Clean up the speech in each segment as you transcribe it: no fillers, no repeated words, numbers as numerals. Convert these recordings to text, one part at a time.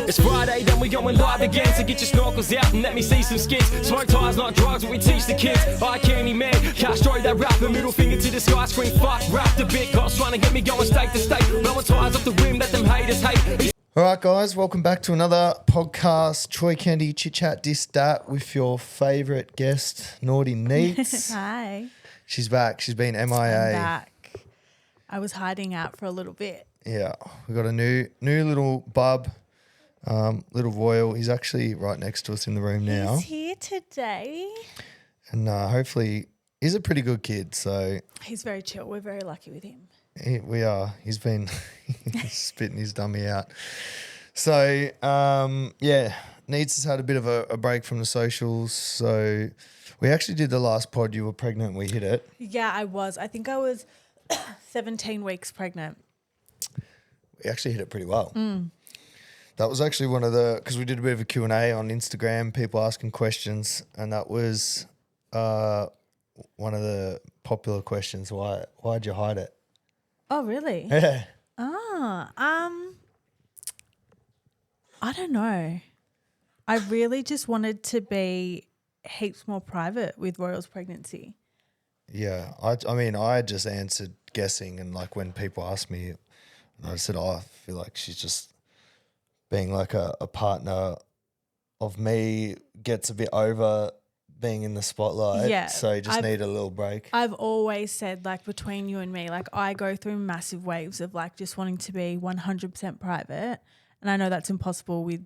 It's Friday, then we going live again. So get your snorkels out and let me see some skins. Smoke ties, not drugs, what we teach the kids. I candy man, castrate that rapper. Middle finger to the sky, scream fuck, rap the bit. Cops trying to get me going state to state. Blowing ties off the rim, let them haters hate. All right, guys, welcome back to another podcast, Troy Candy Chit Chat Dis Dat, with your favourite guest, Naughty Neats. Hi. She's back. She's been MIA. I'm back. I was hiding out for a little bit. Yeah, we got a new little bub, little Royal. He's actually right next to us in the room now. He's here today. And hopefully he's a pretty good kid. So He's very chill. We're very lucky with him. we are. He's been spitting his dummy out. So, yeah, Needs has had a bit of a break from the socials. So we actually did the last pod. You were pregnant. We hit it. Yeah, I was. I think I was 17 weeks pregnant. We actually hit it pretty well. That was actually one of the, because we did a bit of a Q&A on Instagram, people asking questions, and that was one of the popular questions. Why'd you hide it? Oh, really? Yeah. I don't know. I really just wanted to be heaps more private with Royal's pregnancy. Yeah. I mean, I just answered guessing, and like when people asked me, I said, I feel like she's just being like a partner of me, gets a bit over being in the spotlight. Yeah, So you just need a little break. I've always said, like, between you and me, like, I go through massive waves of like just wanting to be 100% private. And I know that's impossible with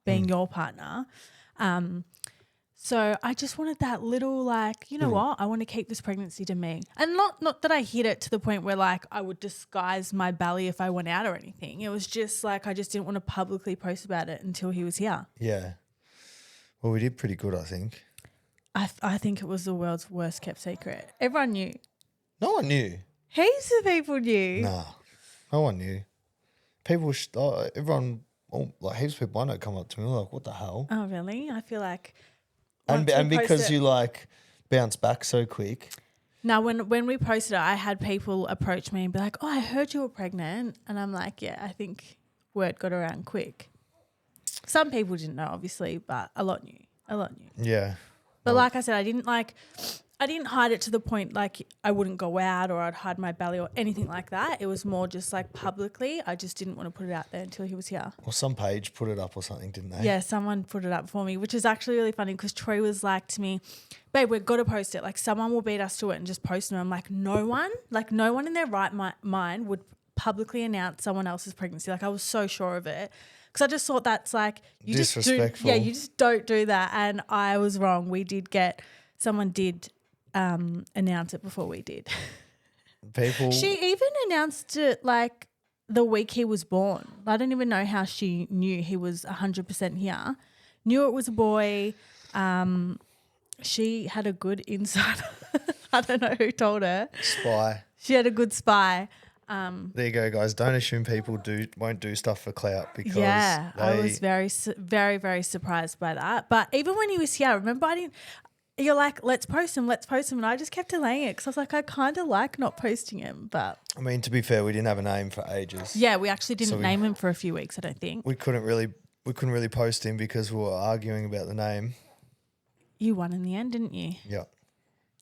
being your partner. So I just wanted that little, like, you know what? I want to keep this pregnancy to me. And not that I hid it to the point where like I would disguise my belly if I went out or anything. It was just like I just didn't want to publicly post about it until he was here. Yeah. Well, we did pretty good, I think. I think it was the world's worst kept secret. Everyone knew. No one knew. Heaps of people knew. Nah, no one knew. People, everyone, like heaps of people I know come up to me like, what the hell? Oh, really? I feel like... And because you like bounce back so quick. Now, when we posted it, I had people approach me and be like, oh, I heard you were pregnant. And I'm like, yeah, I think word got around quick. Some people didn't know, obviously, but a lot knew. Yeah. But like I said, I didn't hide it to the point like I wouldn't go out or I'd hide my belly or anything like that. It was more just like publicly. I just didn't want to put it out there until he was here. Well, some page put it up or something, didn't they? Yeah, someone put it up for me, which is actually really funny because Troy was like to me, babe, we've got to post it. Like someone will beat us to it and just post it. I'm like, no one in their right mind would publicly announce someone else's pregnancy. Like I was so sure of it. Because I just thought that's like you disrespectful. You just don't do that. And I was wrong. Someone did announce it before we did. People. She even announced it like the week he was born. I don't even know how she knew he was 100% here. Knew it was a boy. She had a good insider. I don't know who told her. Spy. She had a good spy. There you go, guys. Don't assume people won't do stuff for clout because I was very, very, very surprised by that. But even when he was here, remember you're like, let's post him. And I just kept delaying it because I was like, I kind of like not posting him. But I mean, to be fair, we didn't have a name for ages. yeah, we actually didn't name him for a few weeks, I don't think. We couldn't really post him because we were arguing about the name. You won in the end, didn't you? Yeah.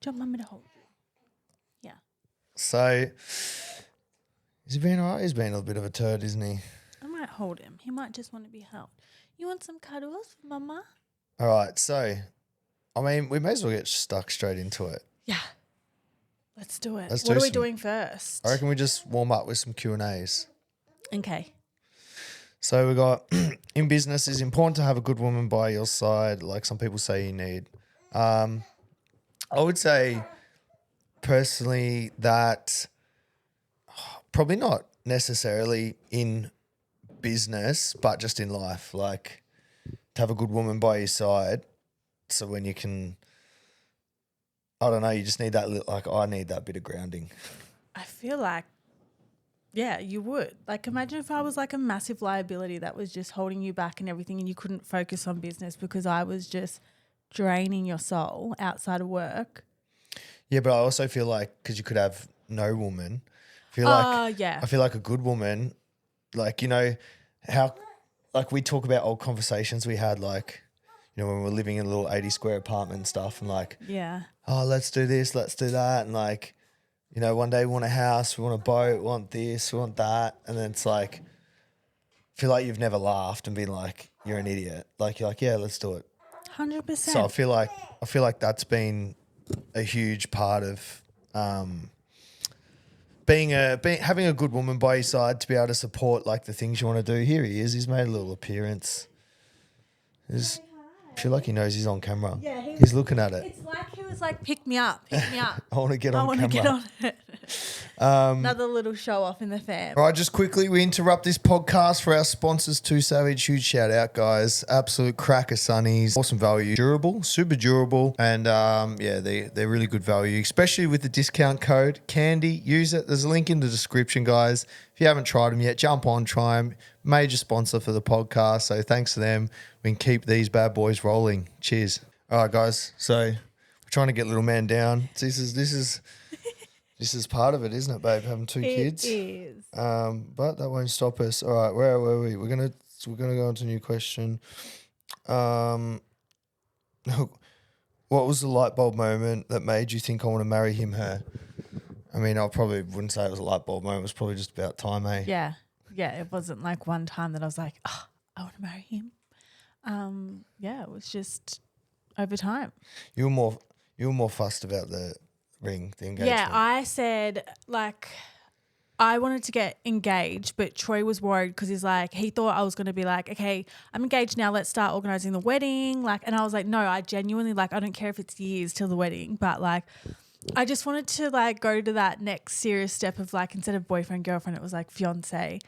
Do you want Mummy to hold you? Yeah. So, is he being all right? He's being a bit of a turd, isn't he? I might hold him. He might just want to be held. You want some cuddles for Mama? All right. So, I mean, we may as well get stuck straight into it. Yeah. Let's do it. What are we doing first? I reckon we just warm up with some Q&As. Okay. So we got, in business, it's important to have a good woman by your side, like some people say you need. I would say personally that probably not necessarily in business, but just in life, like to have a good woman by your side. So when you can, I don't know, you just need that, like I need that bit of grounding. I feel like, yeah, you would. Like imagine if I was like a massive liability that was just holding you back and everything and you couldn't focus on business because I was just draining your soul outside of work. Yeah, but I also feel like because you could have no woman, I feel like a good woman like, you know, how, like we talk about old conversations we had, like, you know, when we were living in a little 80 square apartment and stuff and like, Yeah. oh, let's do this, let's do that. And like, you know, one day we want a house, we want a boat, we want this, we want that. And then it's like, feel like you've never laughed and been like, you're an idiot. Like, you're like, yeah, let's do it. 100%. So I feel like that's been a huge part of having a good woman by your side to be able to support like the things you want to do. Here he is. He's made a little appearance. I feel like he knows he's on camera. Yeah, he's looking at it. It's like he was like, pick me up, pick me up. I want to get on I want camera. to get on it. Another little show off in the fam. All right, just quickly, we interrupt this podcast for our sponsors, Too Savage. Huge shout out, guys. Absolute cracker sunnies. Awesome value. Durable, super durable. And yeah, they're really good value, especially with the discount code CANDY. Use it. There's a link in the description, guys. If you haven't tried them yet, jump on, try them. Major sponsor for the podcast. So thanks to them. We can keep these bad boys rolling. Cheers. All right, guys. So we're trying to get little man down. This is part of it, isn't it, babe? Having two kids. It is. But that won't stop us. All right, where were we? We're gonna go on to a new question. What was the light bulb moment that made you think I want to marry him, her? I mean, I probably wouldn't say it was a light bulb moment. It was probably just about time, eh? Yeah. Yeah. It wasn't like one time that I was like, oh, I want to marry him. Yeah, it was just over time. You were more fussed about the ring, the engagement. Yeah, I said like I wanted to get engaged, but Troy was worried because he thought I was going to be like, okay, I'm engaged now. Let's start organizing the wedding. And I was like, no, I genuinely I don't care if it's years till the wedding, but I just wanted to go to that next serious step of instead of boyfriend, girlfriend, it was fiance.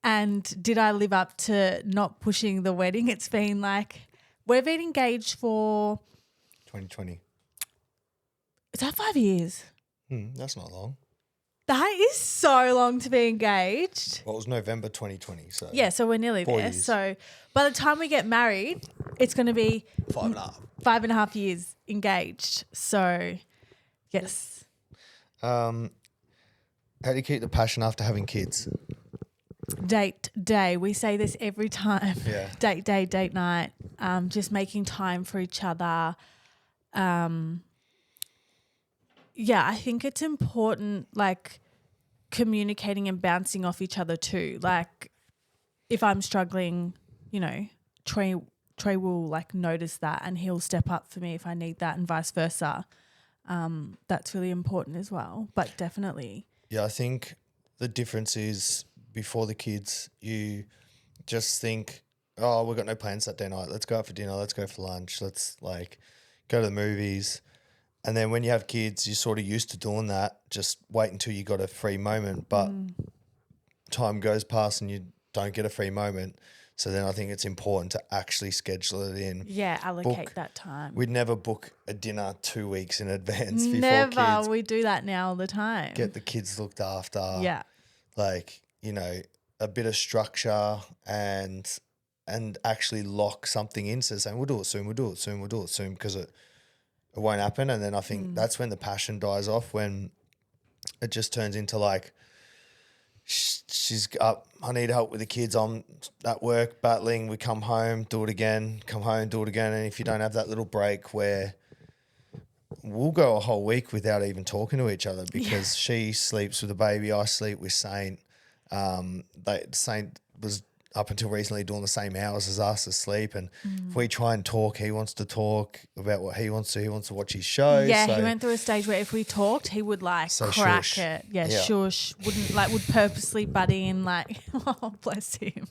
And did I live up to not pushing the wedding? It's been we've been engaged for 2020. Is that 5 years? That's not long. That is so long to be engaged. Well, it was November 2020. So yeah, so we're nearly 4 there. years. So by the time we get married, it's going to be 5.5. 5.5 years engaged. So yes. How do you keep the passion after having kids? Date day. We say this every time. Yeah. Date day, date night. Just making time for each other. Yeah, I think it's important, communicating and bouncing off each other too. If I'm struggling, Trey will notice that and he'll step up for me if I need that and vice versa. That's really important as well, but definitely. Yeah, I think the difference is before the kids, you just think, oh, we've got no plans that day night. Let's go out for dinner. Let's go for lunch. Let's go to the movies. And then when you have kids, you're sort of used to doing that. Just wait until you got a free moment. But time goes past and you don't get a free moment. So then I think it's important to actually schedule it in. Yeah, allocate that time. We'd never book a dinner 2 weeks in advance before Never. kids. We do that now all the time. Get the kids looked after. Yeah. A bit of structure and actually lock something in. So saying, we'll do it soon, because it won't happen. And then I think that's when the passion dies off, when it just turns into she's up, I need help with the kids, I'm at work battling, we come home, do it again, and if you don't have that little break where we'll go a whole week without even talking to each other because she sleeps with the baby, I sleep with Saint. Saint was up until recently doing the same hours as us asleep, and if we try and talk, he wants to talk about what he wants to. He wants to watch his show. Yeah, so he went through a stage where if we talked, he would crack shush. it. Yeah, shush. Would purposely butt in oh, bless him.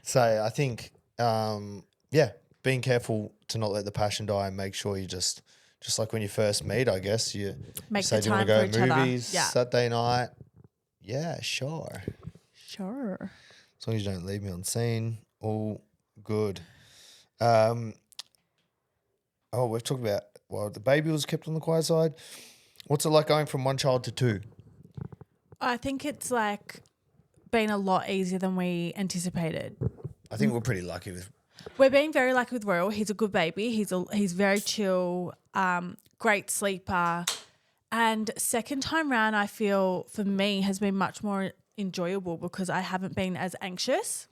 So I think, being careful to not let the passion die and make sure you just like when you first meet, I guess you Make say, the do you want time to for go each other. movies Saturday night? Yeah, sure. Sure. As long as you don't leave me on scene, all good. We've talked about, the baby was kept on the quiet side. What's it like going from one child to two? I think it's been a lot easier than we anticipated. I think we're pretty lucky with. We're being very lucky with Royal. He's a good baby. He's very chill, great sleeper. And second time round, I feel for me has been much more enjoyable because I haven't been as anxious.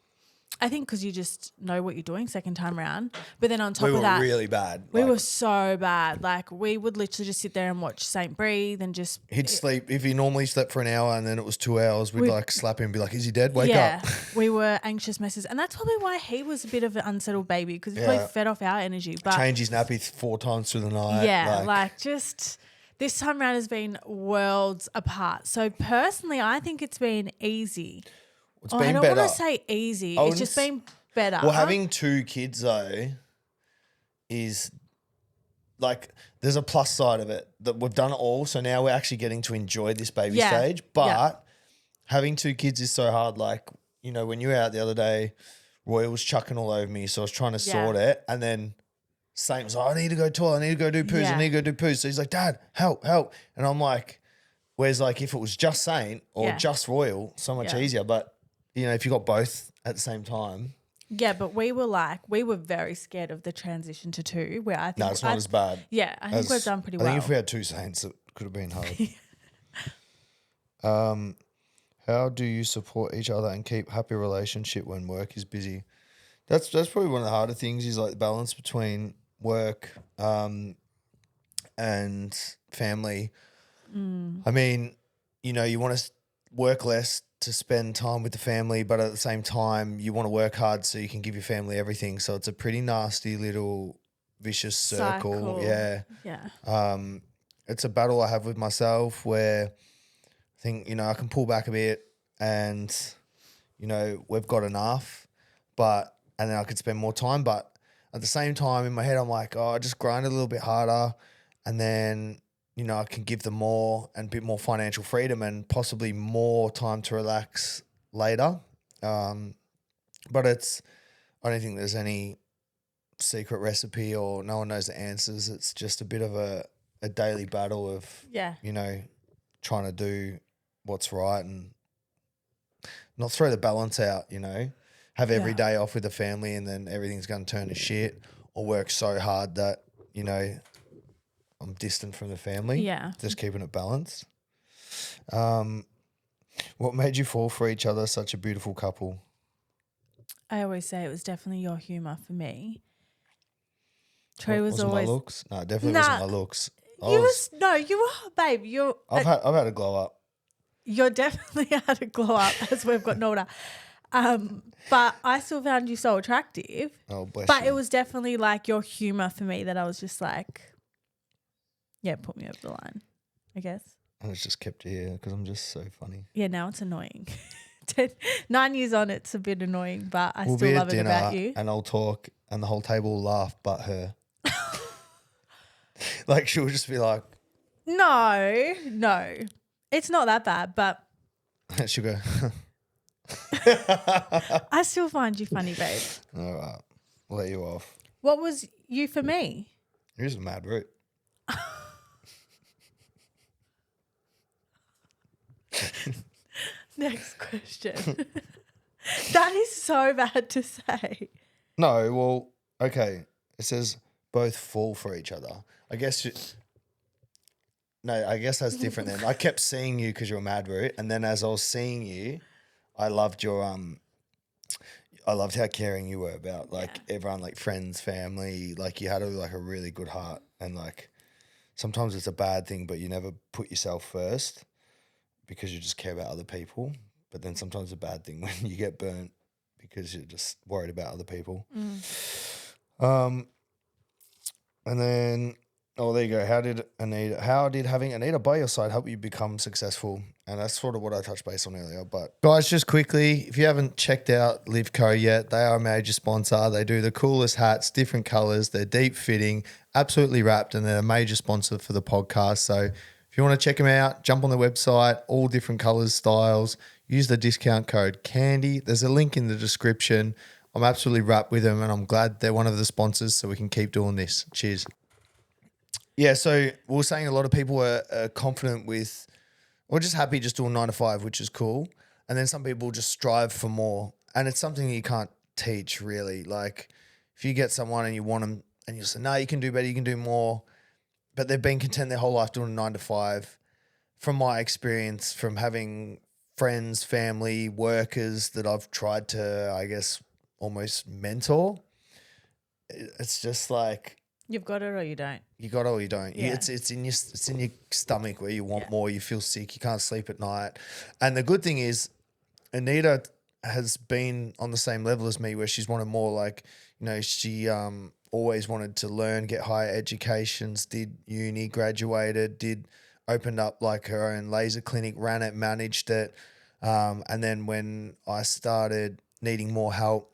I think because you just know what you're doing second time round. But then on top We of were that, really bad. we Like, were so bad. Like we would literally just sit there and watch Saint Breathe and just he'd sleep. If he normally slept for an hour and then it was 2 hours, we'd like slap him and be like, is he dead? Wake up. we were anxious messes. And that's probably why he was a bit of an unsettled baby because he probably fed off our energy. But Change his nappy 4 times through the night. yeah, like just this time round has been worlds apart. So personally, I think it's been easy. It's I been don't better. want to say easy. It's just been better. Well, having 2 kids though is like there's a plus side of it that we've done it all. So now we're actually getting to enjoy this baby stage. But having 2 kids is so hard. Like, you know, when you were out the other day, Roy was chucking all over me. So I was trying to sort it. And then Saint's like, I need to go toilet. I need to go do poos. I need to go do poos. So he's like, Dad, help. And I'm like, whereas like if it was just Saint or just Royal, so much easier. But, you know, if you got both at the same time. Yeah, but we were very scared of the transition to 2 where I think. No, it's not as bad. Yeah, I think we've done pretty well. I think if we had 2 Saints, it could have been hard. How do you support each other and keep happy relationship when work is busy? That's probably one of the harder things is like the balance between work and family. I mean, you know, you want to work less to spend time with the family, but at the same time, you want to work hard so you can give your family everything. So it's a pretty nasty little vicious circle. Yeah. It's a battle I have with myself where I think, you know, I can pull back a bit and, you know, we've got enough, and then I could spend more time. But at the same time, in my head, I'm like, oh, I just grind a little bit harder and then, you know, I can give them more and a bit more financial freedom and possibly more time to relax later. But I don't think there's any secret recipe or no one knows the answers. It's just a bit of a daily battle of, you know, trying to do what's right and not throw the balance out, you know, have every day off with the family and then everything's going to turn to shit, or work so hard that, you know, I'm distant from the family. Yeah. Just keeping it balanced. What made you fall for each other, such a beautiful couple? I always say it was definitely your humour for me. Trey was wasn't always my looks. No, it definitely wasn't my looks. you were, babe. I've had a glow up. You're definitely had a glow up as we've gotten older. But I still found you so attractive. Oh, bless But you. it was definitely like your humour for me that I was just like, yeah, put me over the line, I guess. I was just kept here because I'm just so funny. Yeah, now it's annoying. 9 years on, it's a bit annoying, but I We'll still be love at it dinner about you. and I'll talk and the whole table will laugh but her. Like she'll just be like, No, it's not that bad, but she'll go, I still find you funny, babe. all right, I'll let you off. What was you for me? You're just a mad root. Next question. That is so bad to say. No, well, okay. It says both fall for each other. I guess that's different then. I kept seeing you because you're a mad root, and then as I was seeing you, I loved your I loved how caring you were about like everyone, like friends, family. Like you had a really good heart, and like sometimes it's a bad thing, but you never put yourself first because you just care about other people. But then sometimes it's a bad thing when you get burnt because you're just worried about other people. And then, oh, there you go. How did having Anita by your side help you become successful? And that's sort of what I touched base on earlier. But guys, just quickly, if you haven't checked out Livco yet, they are a major sponsor. They do the coolest hats, different colors. They're deep fitting, absolutely wrapped, and they're a major sponsor for the podcast. So if you want to check them out, jump on the website, all different colors, styles. Use the discount code CANDY. There's a link in the description. I'm absolutely wrapped with them, and I'm glad they're one of the sponsors so we can keep doing this. Cheers. Yeah, so we were saying a lot of people are confident with, or just happy just doing 9 to 5, which is cool. And then some people just strive for more. And it's something you can't teach really. Like if you get someone and you want them and you say, no, you can do better, you can do more. But they've been content their whole life doing 9 to 5. From my experience, from having friends, family, workers that I've tried to, I guess, almost mentor. It's just like You've got it or you don't. you got it or you don't. Yeah. It's in your stomach where you want Yeah. more. You feel sick. You can't sleep at night. And the good thing is, Anita has been on the same level as me, where she's wanted more. Like, you know, she always wanted to learn, get higher educations, did uni, graduated, opened up like her own laser clinic, ran it, managed it. And then when I started needing more help,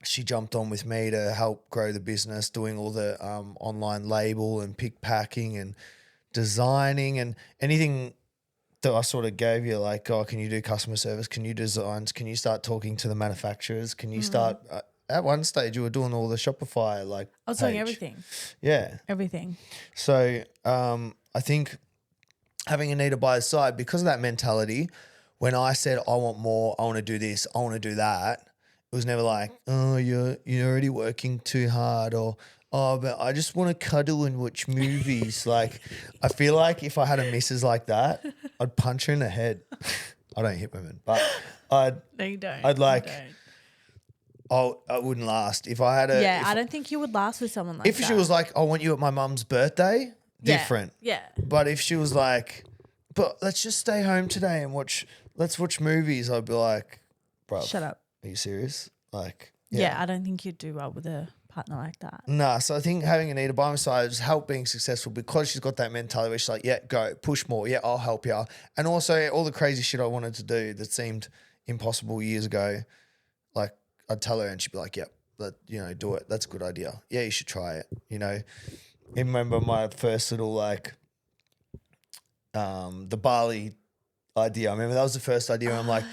she jumped on with me to help grow the business, doing all the online label and pick packing and designing and anything that I sort of gave you, like, oh, can you do customer service? Can you designs? Can you start talking to the manufacturers? Can you start at one stage you were doing all the Shopify, like I was doing page. everything. Yeah. Everything. So I think having Anita by her side, because of that mentality, when I said I want more, I want to do this, I want to do that, it was never like, oh, you're already working too hard, or oh, but I just want to cuddle and watch movies. Like, I feel like if I had a missus like that, I'd punch her in the head. I don't hit women, but No, you don't. I'd like, You don't. I wouldn't last if I had a. Yeah, if, I don't think you would last with someone like if that. she was like, I want you at my mum's birthday, Yeah, different. Yeah. But if she was like, but let's just stay home today and let's watch movies, I'd be like, bro, Shut up. Are you serious? Like, Yeah, I don't think you'd do well with a partner like that. Nah, so I think having Anita by my side has helped being successful because she's got that mentality where she's like, yeah, go, push more. Yeah, I'll help you. And also all the crazy shit I wanted to do that seemed impossible years ago, like I'd tell her and she'd be like, yep, do it. That's a good idea. Yeah, you should try it. You know, I remember my first little like the Bali idea. I remember that was the first idea. And I'm like,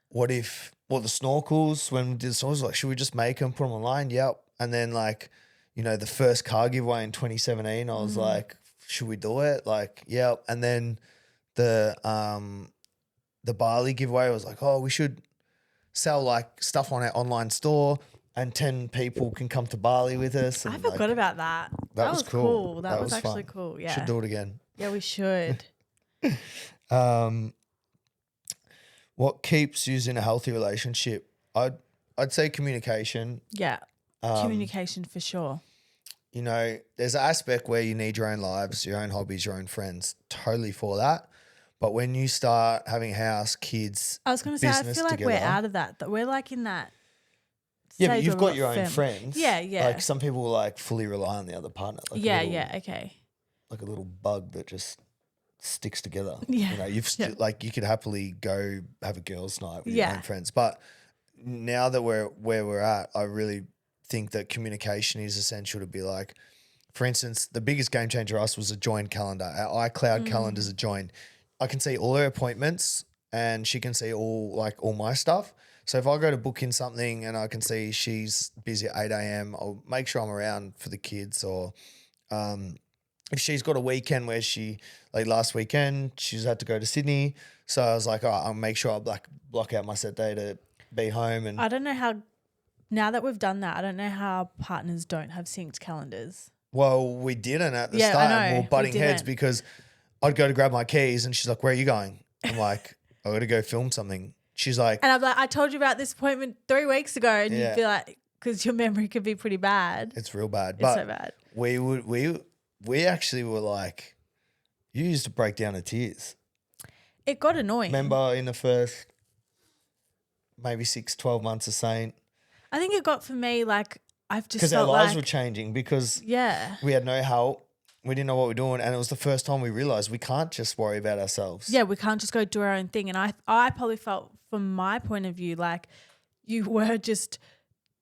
what if, the snorkels, when we did the snorkels, like, should we just make them, put them online? Yep. And then like, you know, the first car giveaway in 2017, I was like, should we do it? Like, yep. And then the Bali giveaway was like, oh, we should sell like stuff on our online store and 10 people can come to Bali with us. And I forgot about that. that was cool. That was was actually fun. cool. Yeah. Should do it again. Yeah, we should. What keeps you in a healthy relationship? I'd say communication. Yeah. Communication for sure. You know, there's an aspect where you need your own lives, your own hobbies, your own friends. Totally for that. But when you start having a house, kids, I was going to say, I business feel like together, we're out of that. That we're like in that. yeah, but stage you've where got we're your own family. friends. Yeah, yeah. Like some people like fully rely on the other partner. Like Okay. Like a little bug that just sticks together. Yeah. You know, like you could happily go have a girls' night with your Yeah. own friends. But now that we're where we're at, I really think that communication is essential to be like, for instance, the biggest game changer for us was a joined calendar. Our iCloud calendars are joined. I can see all her appointments and she can see all my stuff. So if I go to book in something and I can see she's busy at 8 a.m., I'll make sure I'm around for the kids. Or if she's got a weekend where like last weekend, she's had to go to Sydney. So I was like, all right, I'll make sure I block out my set day to be home. And I don't know how, now that we've done that, I don't know how partners don't have synced calendars. well, we didn't at the Yeah, I start. know, And we were we butting heads didn't. because I'd go to grab my keys and she's like, where are you going? I'm like, I got to go film something. She's like, And I'm like, I told you about this appointment 3 weeks ago, and Yeah. you'd be like, because your memory could be pretty bad. it's real bad. It's But so bad. we actually were like, you used to break down to tears. It got annoying. Remember in the first maybe 6-12 months of Saint, I think it got for me like I've just because our felt lives like were changing because yeah. we had no help. We didn't know what we were doing. And it was the first time we realized we can't just worry about ourselves. Yeah, we can't just go do our own thing. And I probably felt from my point of view like you were just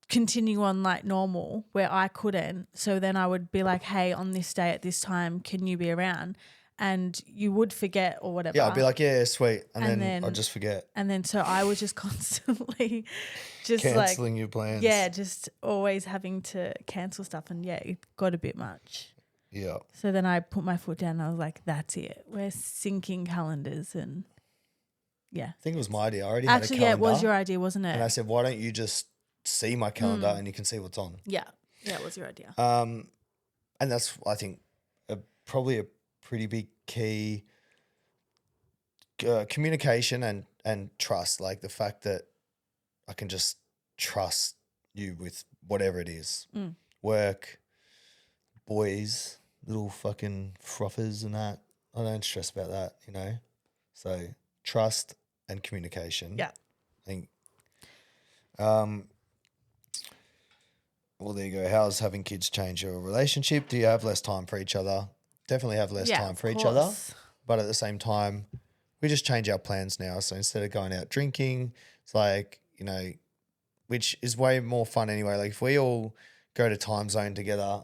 continue on like normal where I couldn't. So then I would be like, hey, on this day at this time, can you be around? And you would forget or whatever. Yeah, I'd be like, yeah, sweet. And, And then then- I'd just forget. and then so I was just constantly just Cancelling like, your plans. yeah, just always having to cancel stuff. And yeah, it got a bit much. Yeah. So then I put my foot down and I was like, that's it. We're syncing calendars and yeah. I think it was my idea. I already had a Actually, calendar. yeah, it was your idea, wasn't it? And I said, why don't you just see my calendar and you can see what's on? Yeah. Yeah, it was your idea. And that's, I think, probably a pretty big key communication and trust, like the fact that I can just trust you with whatever it is. Work, boys, little fucking frothers and that. I don't stress about that, you know? So trust and communication. Yeah. I think, well, there you go. How's having kids change your relationship? Do you have less time for each other? Definitely have less time for each other. But at the same time, we just change our plans now. So instead of going out drinking, it's like, you know, which is way more fun anyway. Like if we all go to Time Zone together,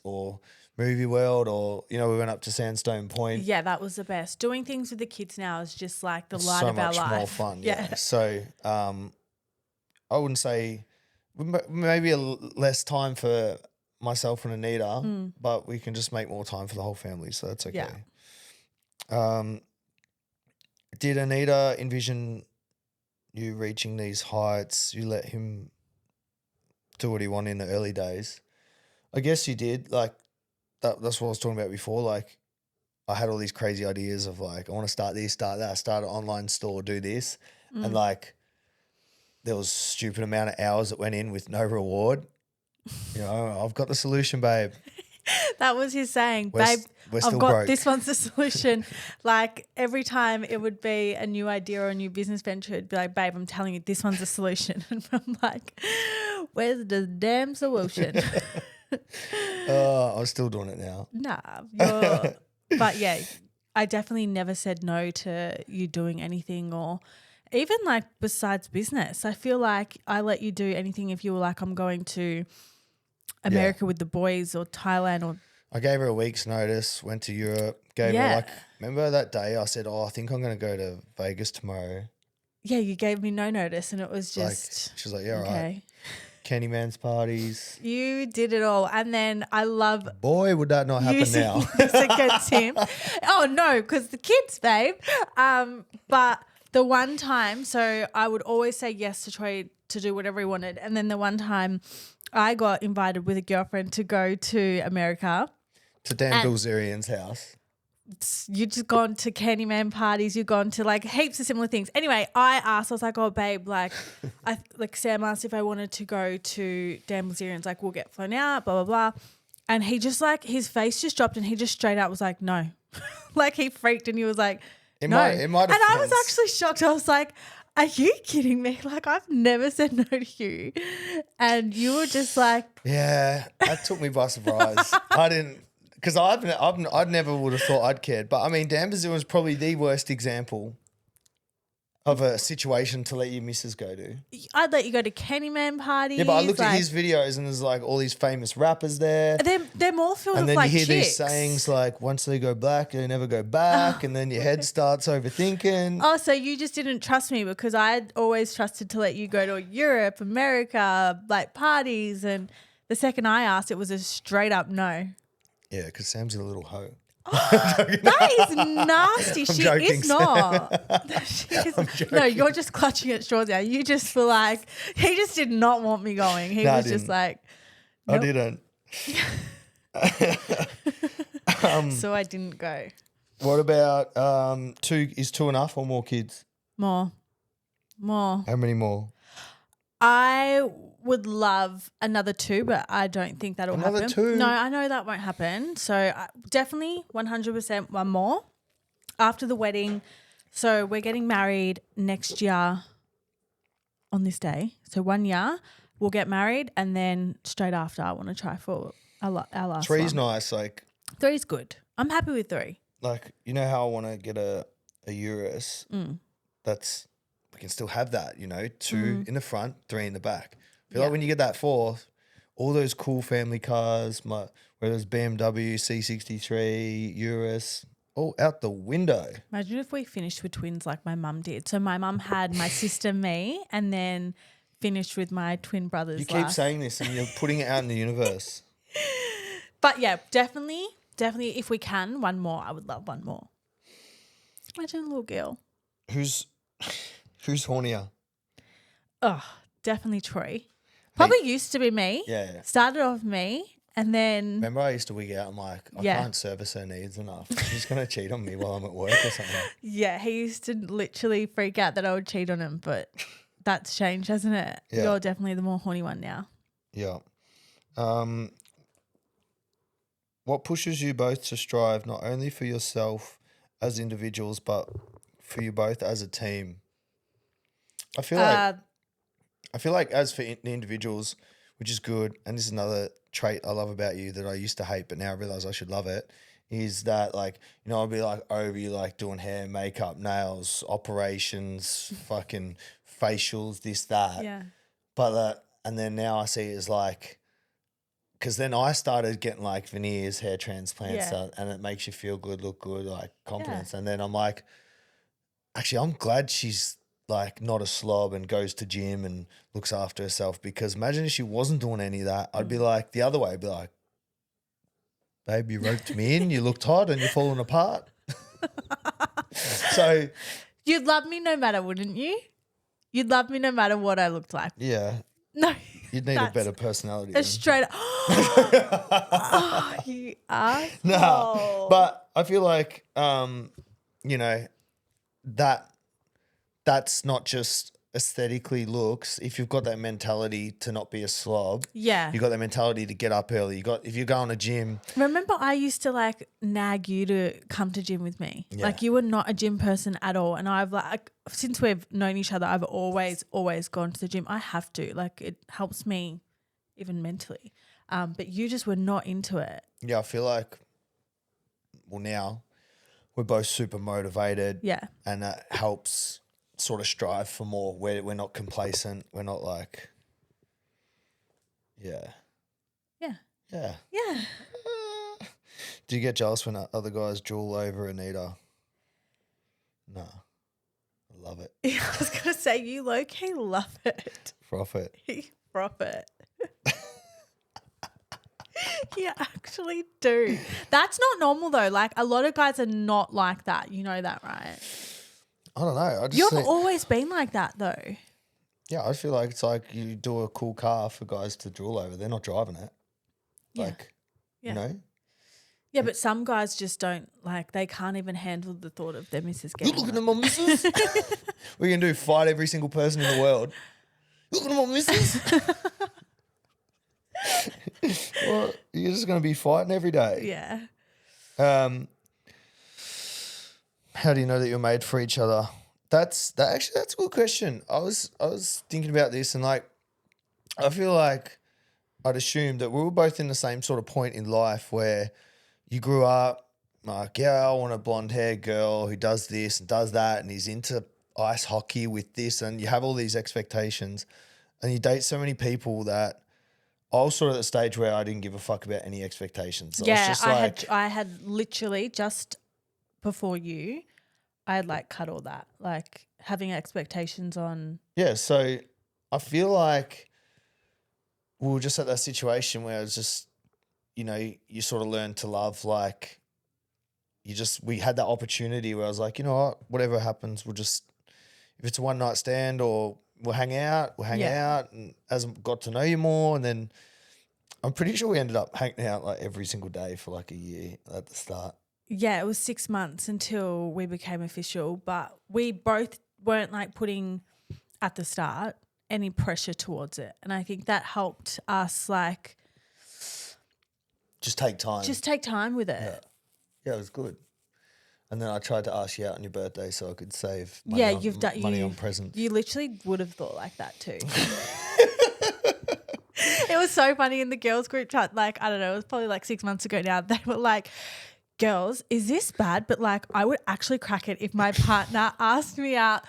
or Movie World, or, you know, we went up to Sandstone Point. Yeah, that was the best. Doing things with the kids now is just like the light of our life. So much more fun. Yeah. So I wouldn't say maybe less time for myself and Anita, but we can just make more time for the whole family. So that's okay. Yeah. Did Anita envision you reaching these heights? You let him do what he wanted in the early days. I guess you did. Like that's what I was talking about before. Like I had all these crazy ideas of like, I want to start this, start that, start an online store, do this. And like there was stupid amount of hours that went in with no reward. You know, I've got the solution, babe. That was his saying, We're babe, still I've got broke. this one's the solution. Like every time it would be a new idea or a new business venture, it'd be like, babe, I'm telling you, this one's the solution. And I'm like, where's the damn solution? I'm still doing it now. But yeah, I definitely never said no to you doing anything, or even like besides business. I feel like I let you do anything if you were like, I'm going to America with the boys or Thailand, or I gave her a week's notice, went to Europe, gave her like, remember that day I said, I think I'm going to go to Vegas tomorrow. Yeah, you gave me no notice and it was just. Like, she was like, yeah, okay. right. Candyman's parties. You did it all. And then I love. Boy, would that not happen now. Against him. Oh, no, because the kids, babe. But the one time, so I would always say yes to Troy to do whatever he wanted. And then the one time I got invited with a girlfriend to go to America. To Dan Bilzerian's house. You just gone to Candyman parties, you've gone to like heaps of similar things. Anyway, I was like, oh babe, like Sam asked if I wanted to go to Dan Bilzerian's, like we'll get flown out, blah, blah, blah. And he just like, his face just dropped and he just straight out was like, no. Like he freaked and he was like, no. It might have. And I was actually shocked. I was like, are you kidding me? Like I've never said no to you. And you were just like. Yeah, that took me by surprise. I didn't. Because I never would have thought I'd cared. But, I mean, Dan Brazil was probably the worst example of a situation to let your missus go to. I'd let you go to Candyman parties. Yeah, but I looked at his videos and there's like all these famous rappers there. They're more filled with like chicks. And then you hear these sayings like, once they go black, they never go back. And then your head starts overthinking. Oh, so you just didn't trust me because I'd always trusted to let you go to Europe, America, like parties. And the second I asked, it was a straight up no. Yeah, because Sam's a little hoe. That is nasty. She joking, is not. No, you're just clutching at straws now. You just feel like he just did not want me going. He was just like, nope. I didn't. So I didn't go. What about two? Is two enough or more kids? More. How many more? I would love another 2, but I don't think that'll happen. Another 2? No, I know that won't happen. So definitely 100% one more after the wedding. So we're getting married next year on this day. So 1 year we'll get married, and then straight after I want to try for our last 3's one. nice. Like 3's good. I'm happy with 3. Like, you know how I want to get a Urus? That's, we can still have that, you know, 2 in the front, 3 in the back. I feel like when you get that 4th, all those cool family cars, whether it's BMW, C63, Urus, all out the window. Imagine if we finished with twins like my mum did. So my mum had my sister, me, and then finished with my twin brothers. You keep saying this and you're putting it out in the universe. But yeah, definitely, if we can, 1 more. I would love 1 more. Imagine a little girl. Who's hornier? Oh, definitely Troy. Probably used to be me. Yeah. Started off me, And then Remember, I used to wig out. I'm like, I Yeah. can't service her needs enough. She's gonna cheat on me while I'm at work or something. yeah, he used to literally freak out that I would cheat on him, but that's changed, hasn't it? Yeah. You're definitely the more horny one now. Yeah. What pushes you both to strive not only for yourself as individuals, but for you both as a team? I feel like as for the individuals, which is good, and this is another trait I love about you that I used to hate, but now I realize I should love it, is that like, you know, I'll be like over you, like doing hair, makeup, nails, operations, fucking facials, this, that. Yeah. But and then now I see it as like, because then I started getting like veneers, hair transplants, Yeah. and it makes you feel good, look good, like confidence. And then I'm like, actually, I'm glad she's like not a slob and goes to gym and looks after herself, because imagine if she wasn't doing any of that, I'd be like the other way. I'd be like, babe, you roped me in, you looked hot and you're falling apart. So You'd love me no matter, wouldn't you? You'd love me no matter what I looked like. yeah, No. you'd need a that's better personality. a then. straight oh, you asshole. Nah, but I feel like you know, that's not just aesthetically looks. If you've got that mentality to not be a slob, Yeah. you got that mentality to get up early. If you go on a gym, Remember, I used to like nag you to come to gym with me. Yeah. Like, you were not a gym person at all. And I've like, since we've known each other, I've always gone to the gym. I have to. Like, it helps me even mentally. But you just were not into it. yeah, I feel like, well, now we're both super motivated. Yeah. And that helps sort of strive for more. We're not complacent. We're not like, yeah. Yeah. Yeah. Yeah. Do you get jealous when other guys drool over Anita? No. I love it. I was going to say, you low-key love it. Profit. You profit. You actually do. That's not normal though. Like, a lot of guys are not like that. You know that, right? I don't know. I just You've think, always been like that though. yeah, I feel like it's like you do a cool car for guys to drool over. They're not driving it. Yeah. Like, Yeah. you know? Yeah, but some guys just don't, like, they can't even handle the thought of their missus You getting looking up. at my missus? We're going to do fight every single person in the world. Looking at my missus? Well, you're just going to be fighting every day. Yeah. How do you know that you're made for each other? That's a good question. I was thinking about this, and like, I feel like I'd assumed that we were both in the same sort of point in life where you grew up like, yeah, I want a blonde haired girl who does this and does that, and he's into ice hockey with this, and you have all these expectations, and you date so many people that I was sort of at the stage where I didn't give a fuck about any expectations. I was Yeah, just I had literally just before you, I had like cut all that, like having expectations on. yeah, so I feel like we were just at that situation where it's just, you know, you sort of learn to love, like, we had that opportunity where I was like, you know what, whatever happens, we'll just, if it's a one night stand or we'll hang out, and as I got to know you more, and then I'm pretty sure we ended up hanging out like every single day for like a year at the start. Yeah, it was 6 months until we became official, but we both weren't like putting at the start any pressure towards it. And I think that helped us like Just take time. just take time with it. Yeah. Yeah, it was good. And then I tried to ask you out on your birthday so I could save You've done money on presents. You literally would have thought like that too. It was so funny in the girls group chat. Like, I don't know, it was probably like 6 months ago now. They were like, girls, is this bad? But like, I would actually crack it if my partner asked me out.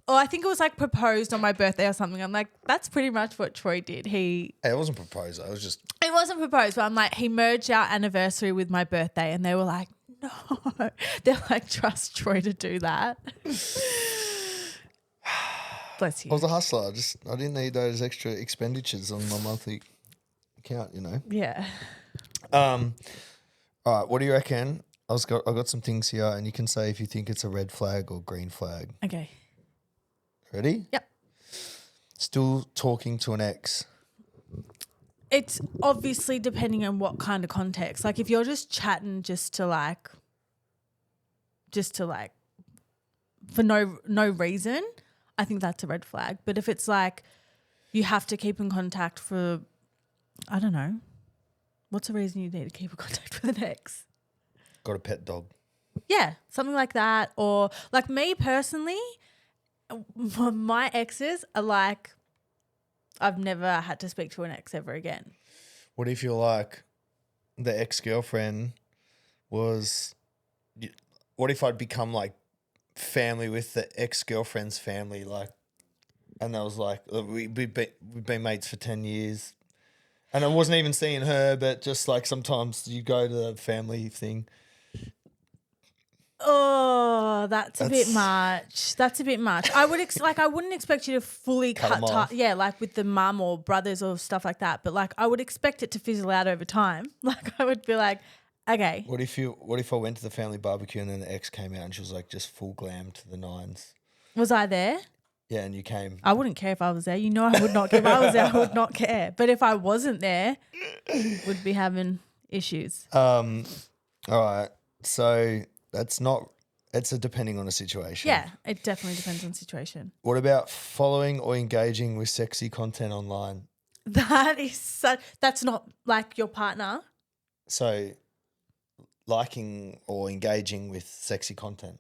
Or I think it was like proposed on my birthday or something. I'm like, that's pretty much what Troy did. Hey, it wasn't proposed. It was just. It wasn't proposed, but I'm like, he merged our anniversary with my birthday, and they were like, no. They're like, trust Troy to do that. Bless you. I was a hustler. I didn't need those extra expenditures on my monthly account, you know. Yeah. All right, what do you reckon? I've got some things here, and you can say if you think it's a red flag or green flag. Okay. Ready? Yep. Still talking to an ex. It's obviously depending on what kind of context. Like if you're just chatting just to like for no reason, I think that's a red flag. But if it's like you have to keep in contact for, I don't know, what's the reason you need to keep in contact with an ex? Got a pet dog. Yeah, something like that. Or like me personally, my exes are like, I've never had to speak to an ex ever again. What if you're like the ex-girlfriend was, what if I'd become like family with the ex-girlfriend's family, like, and that was like, we've been mates for 10 years and I wasn't even seeing her, but just like sometimes you go to the family thing. Oh, that's a bit much. That's a bit much. I would I wouldn't expect you to fully Cut 'em cut off. yeah, like with the mum or brothers or stuff like that. But like I would expect it to fizzle out over time. Like I would be like, okay. What if I went to the family barbecue and then the ex came out and she was like just full glam to the nines? Was I there? Yeah, and you came. I wouldn't care if I was there. You know I would not care if I was there. I would not care. But if I wasn't there, would be having issues. All right. So it's a depending on the situation. Yeah, it definitely depends on the situation. What about following or engaging with sexy content online? That's not like your partner. So liking or engaging with sexy content.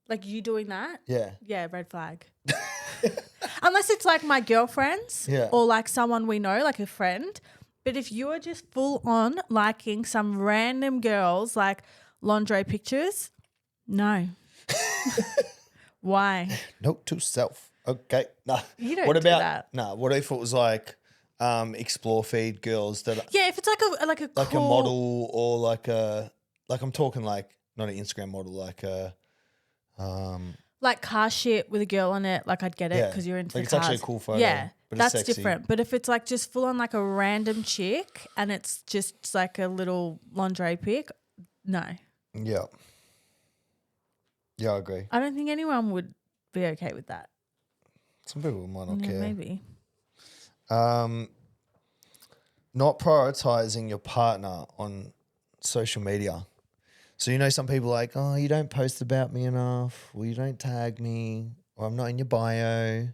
Like you doing that? Yeah. Yeah, red flag. Unless it's like my girlfriends or like someone we know, like a friend. But if you are just full on liking some random girls like lingerie pictures, no. Why? Note to self. Okay. Nah. You don't what do about that. Nah, what if it was like explore feed girls that Yeah, if it's like a like cool, a model or like I'm talking like not an Instagram model, like a like car shit with a girl on it, like I'd get it because you're into like the it's cars. actually a cool photo. Yeah, but that's it's sexy. different. But if it's like just full on like a random chick and it's just like a little lingerie pic, no. Yeah. Yeah, I agree. I don't think anyone would be okay with that. Some people might not care. Maybe. Not prioritizing your partner on social media. So, you know, some people are like, oh, you don't post about me enough, or you don't tag me, or I'm not in your bio.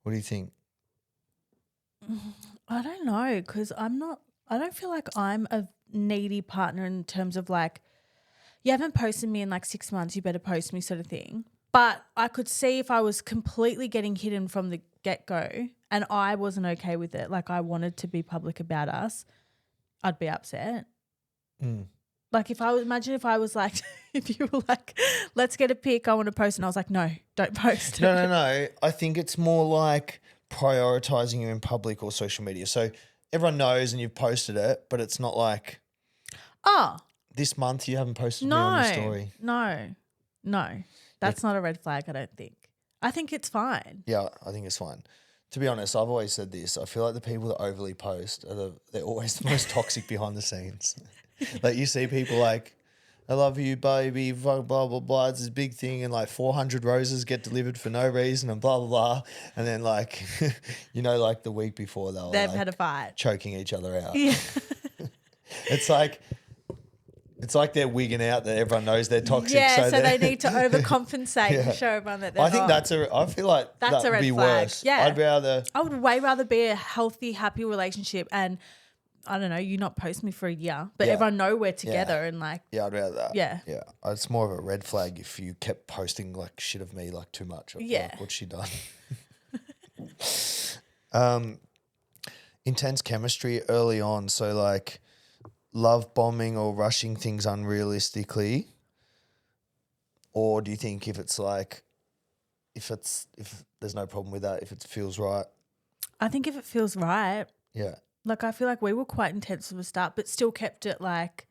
What do you think? I don't know because I don't feel like I'm a needy partner in terms of like, you haven't posted me in like 6 months, you better post me sort of thing. But I could see if I was completely getting hidden from the get-go and I wasn't okay with it, like I wanted to be public about us, I'd be upset. Like imagine if I was like, if you were like, let's get a pic, I want to post, and I was like, no, don't post. No. I think it's more like prioritizing you in public or social media. So everyone knows and you've posted it, but it's not like, Oh, this month you haven't posted me on your story. No. That's not a red flag, I don't think. I think it's fine. Yeah, I think it's fine. To be honest, I've always said this. I feel like the people that overly post they're always the most toxic behind the scenes. Like you see people like, I love you, baby, blah, blah, blah. It's this big thing and like 400 roses get delivered for no reason and blah, blah, blah. And then like, you know, like the week before they've like, had a fight. Choking each other out. Yeah. It's like they're wigging out that everyone knows they're toxic. Yeah, so they need to overcompensate and show everyone that they're I think not. I feel like That's that a would red be flag. worse. Yeah. I would way rather be a healthy, happy relationship and I don't know, you not post me for a year, but everyone know we're together and like. Yeah, I'd rather that. Yeah. Yeah. It's more of a red flag if you kept posting like shit of me like too much. Yeah. Like, what's she done? Intense chemistry early on. So like love bombing or rushing things unrealistically? Or do you think if it's like, if there's no problem with that, if it feels right? I think if it feels right. Yeah. Like I feel like we were quite intense from the start, but still kept it like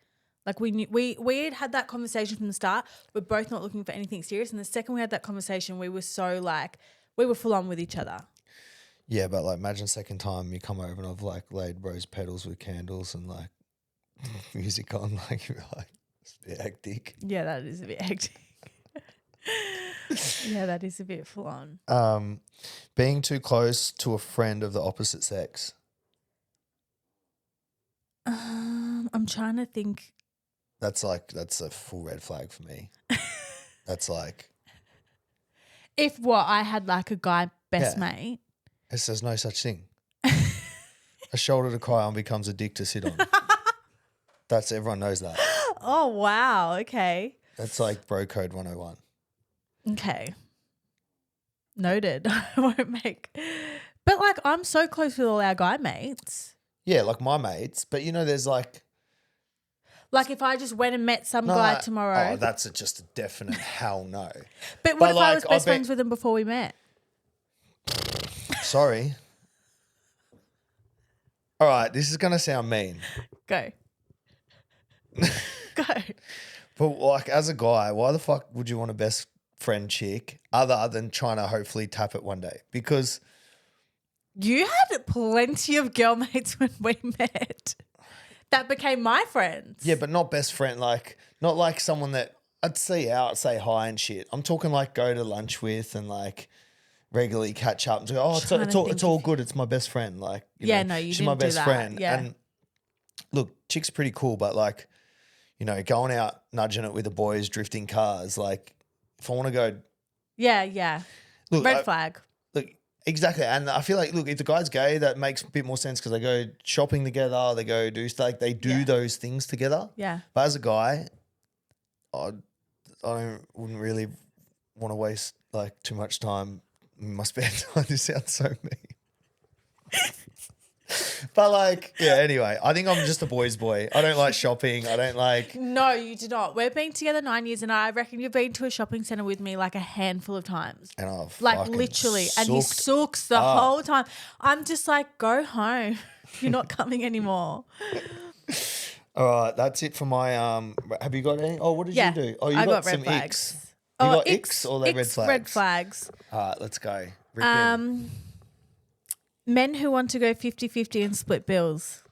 we knew we had that conversation from the start. We're both not looking for anything serious. And the second we had that conversation, we were so like we were full on with each other. Yeah, but like imagine second time you come over and I've like laid rose petals with candles and like music on, like you're like, it's a bit hectic. Yeah, that is a bit hectic. Yeah, that is a bit full on. Being too close to a friend of the opposite sex. I'm trying to think. That's a full red flag for me. That's like, If I had like a guy best Yeah. mate. there's no such thing. A shoulder to cry on becomes a dick to sit on. Everyone knows that. Oh, wow. Okay. That's like bro code 101. Okay. Noted. I won't make. But like, I'm so close with all our guy mates. Yeah, like my mates, but there's like Like if I just went and met some no, guy tomorrow. Oh, that's just a definite hell no. But what but if I like, was I best bet- friends with him before we met? Sorry. All right, this is gonna sound mean, Go. Go. but like as a guy, why the fuck would you want a best friend chick other than trying to hopefully tap it one day? Because You had plenty of girl mates when we met that became my friends. yeah, but not best friend, like not like someone that I'd see out, say hi and shit. I'm talking like go to lunch with and like regularly catch up and go, oh, Trying to it's all good. It's my best friend. Like, Yeah, no, you she's my didn't do best that. friend. Yeah. And look, chick's pretty cool, but like, going out nudging it with the boys, drifting cars. Like, if I want to go, Yeah. look, Red flag. look, exactly. And I feel like, look, if the guy's gay, that makes a bit more sense because they go shopping together, they go do stuff, like they do Yeah. those things together. Yeah. But as a guy, wouldn't really want to waste like too much time in my spare time. This sounds so mean. But like, yeah, anyway, I think I'm just a boy's boy. I don't like shopping. I don't like. No, you do not. We've been together 9 years and I reckon you've been to a shopping centre with me like a handful of times. And I've Like fucking literally. And he sooked sooks the up. whole time. I'm just like, go home. You're not coming anymore. All right, that's it for my Have you got any? Oh, what did Yeah. you do? Oh, you I got got red some flags. icks. You got icks or they're red icks, flags? Red flags. All right, let's go. Rip in. Men who want to go 50-50 and split bills.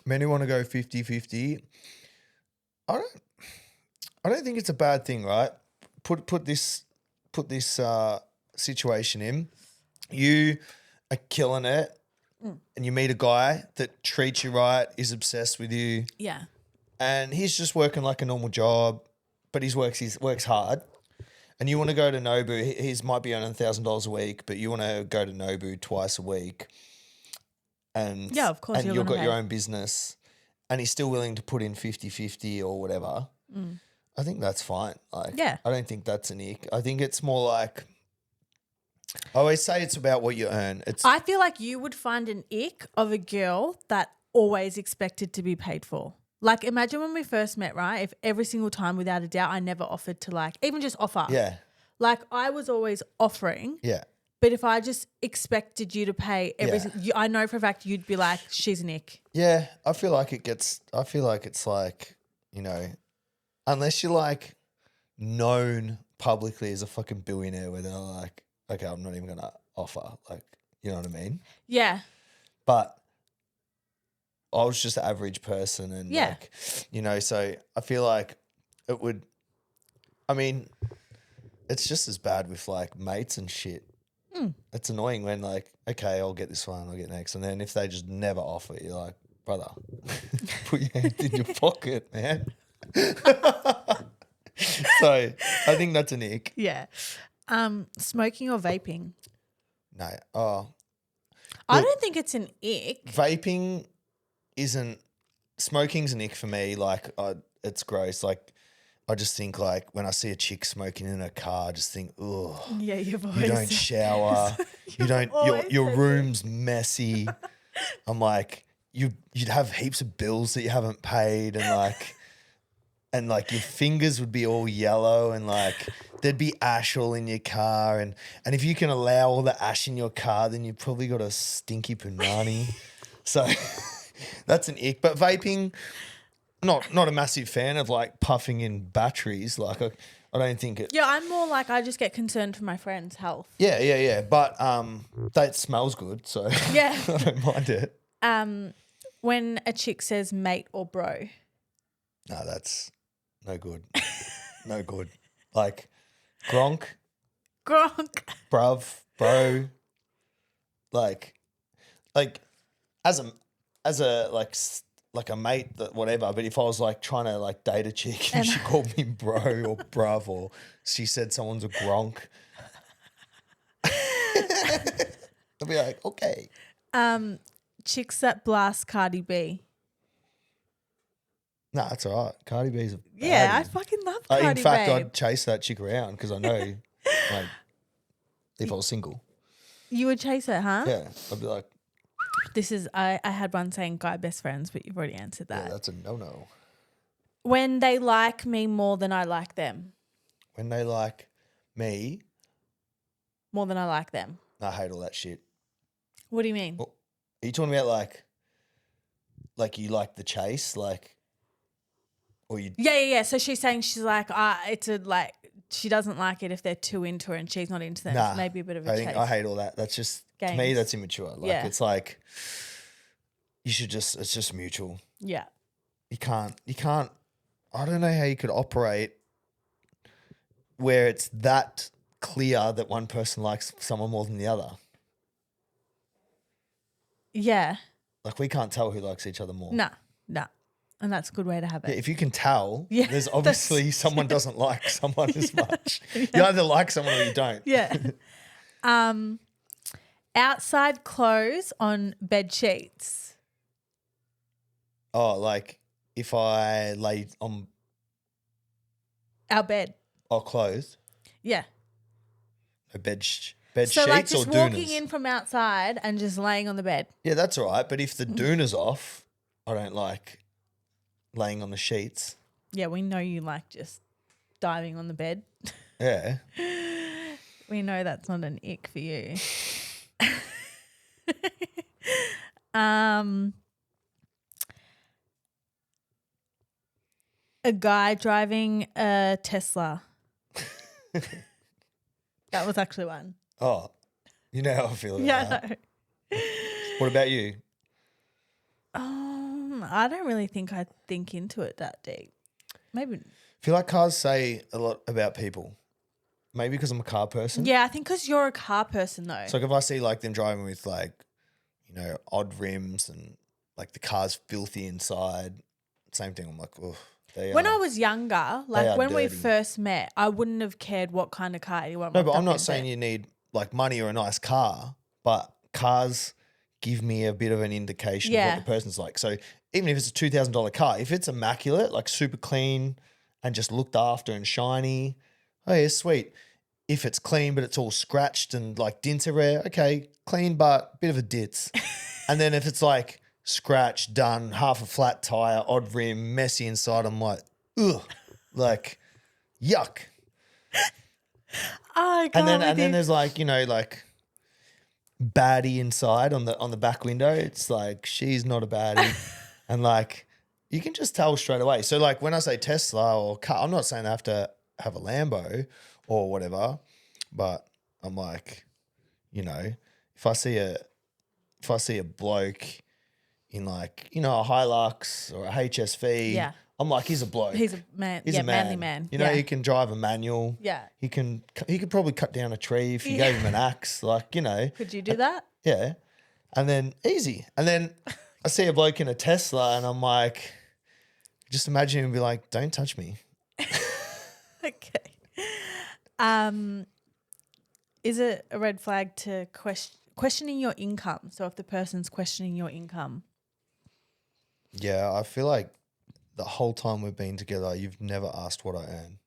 Men who want to go 50-50. I don't think it's a bad thing, right? Put this situation in. You are killing it, and you meet a guy that treats you right, is obsessed with you, Yeah. and he's just working like a normal job, but he works hard. And you want to go to Nobu, he's might be earning $1,000 a week, but you want to go to Nobu twice a week. And Yeah, of course, and you're you've gonna got your pay. own business, and he's still willing to put in 50-50 or whatever. I think that's fine. Like, Yeah. I don't think that's an ick. I think it's more like, I always say it's about what you earn. It's I feel like you would find an ick of a girl that always expected to be paid for. Like, imagine when we first met, right? If every single time, without a doubt, I never offered to like, even just offer. yeah, Like, I was always offering, yeah. but if I just expected you to pay I know for a fact you'd be like, she's an ick. Yeah, I feel like it's like, unless you're like known publicly as a fucking billionaire where they're like, okay, I'm not even going to offer. Like, you know what I mean? Yeah. But I was just an average person and Yeah. so I feel like it would, it's just as bad with like mates and shit. It's annoying when like, okay, I'll get this one, I'll get next. And then if they just never offer, you're like, brother, put your hand in your pocket, man. So I think that's an ick. Yeah. Smoking or vaping? No. Oh, I Look- don't think it's an ick. vaping smoking's an ick for me. Like, it's gross. Like, I just think like when I see a chick smoking in a car, I just think, ugh. Yeah, you've always You don't shower. You don't. always Your said room's messy. I'm like, you'd have heaps of bills that you haven't paid, and like your fingers would be all yellow, and like there'd be ash all in your car, and if you can allow all the ash in your car, then you've probably got a stinky punani. So that's an ick. But vaping, not a massive fan of like puffing in batteries. Like I don't think it. Yeah, I'm more like I just get concerned for my friend's health. Yeah. But that smells good, so Yeah. I don't mind it. When a chick says mate or bro. No, that's no good. No good. Like Gronk, Gronk. bruv, bro. Like as as a like a mate that whatever. But if I was like trying to like date a chick and she called me bro or bruv or she said someone's a gronk, I'd be like, okay. Chicks that blast Cardi B. Nah, that's all right. Cardi B's a Yeah, I baddie. fucking love Cardi In fact, B. I'd chase that chick around because I know, like, if I was single, You would chase it, huh? yeah, I'd be like, This is I had one saying guy best friends, but you've already answered yeah, that. that's a no-no. When they like me more than I like them. When they like me, More than I like them. I hate all that shit. What do you mean? Are you talking about like you like the chase, like, or you? Yeah. So she's saying she's like, it's a like she doesn't like it if they're too into her and she's not into them. Nah, It's maybe a bit of a I chase. think I hate all that. That's just to me. Games. That's immature. Like Yeah. it's like you should just. It's just mutual. Yeah. You can't. I don't know how you could operate where it's that clear that one person likes someone more than the other. Yeah. Like we can't tell who likes each other more. Nah. And that's a good way to have Yeah, it. if you can tell, Yeah, there's obviously someone doesn't like someone as much. You either like someone or you don't. Yeah. Outside clothes on bed sheets. Oh, like if I lay on Our bed. clothes, Yeah. no bed So sheets like or just doonas. walking in from outside and just laying on the bed. Yeah, that's all right. But if the doona's off, I don't like laying on the sheets. Yeah, we know you like just diving on the bed. Yeah. We know that's not an ick for you. A guy driving a Tesla. That was actually one. Oh, you know how I feel about Yeah, that. I know. What about you? I don't really think I think into it that deep. Maybe. I feel like cars say a lot about people. Maybe because I'm a car person. Yeah, I think because you're a car person though. So like if I see like them driving with like, odd rims and like the car's filthy inside, same thing. I'm like, oh, When I was younger, like are when we dirty. first met, I wouldn't have cared what kind of car anyone No, rocked but I'm up not in, saying but- you need like money or a nice car, but cars give me a bit of an indication of Yeah. what the person's like. So even if it's a $2,000 car, if it's immaculate, like super clean and just looked after and shiny, oh yeah, sweet. If it's clean but it's all scratched and like dints everywhere, okay, clean but bit of a ditz. And then if it's like scratched, done, half a flat tire, odd rim, messy inside, I'm like, ugh, like yuck. I And then can't there's like, like baddie inside on the back window. It's like she's not a baddie. And like you can just tell straight away. So like when I say Tesla or car, I'm not saying I have to have a Lambo or whatever, but I'm like, if I see a bloke in like, a Hilux or a HSV, Yeah. I'm like, he's a bloke. He's a man. He's yeah, a man. manly man. You know, yeah. he can drive a manual. Yeah. He could probably cut down a tree if you gave him an axe. Like, Could you do that? yeah. And then easy. And then I see a bloke in a Tesla and I'm like, just imagine him be like, don't touch me. Okay. Is it a red flag to questioning your income? So if the person's questioning your income. Yeah, I feel like the whole time we've been together, you've never asked what I earn.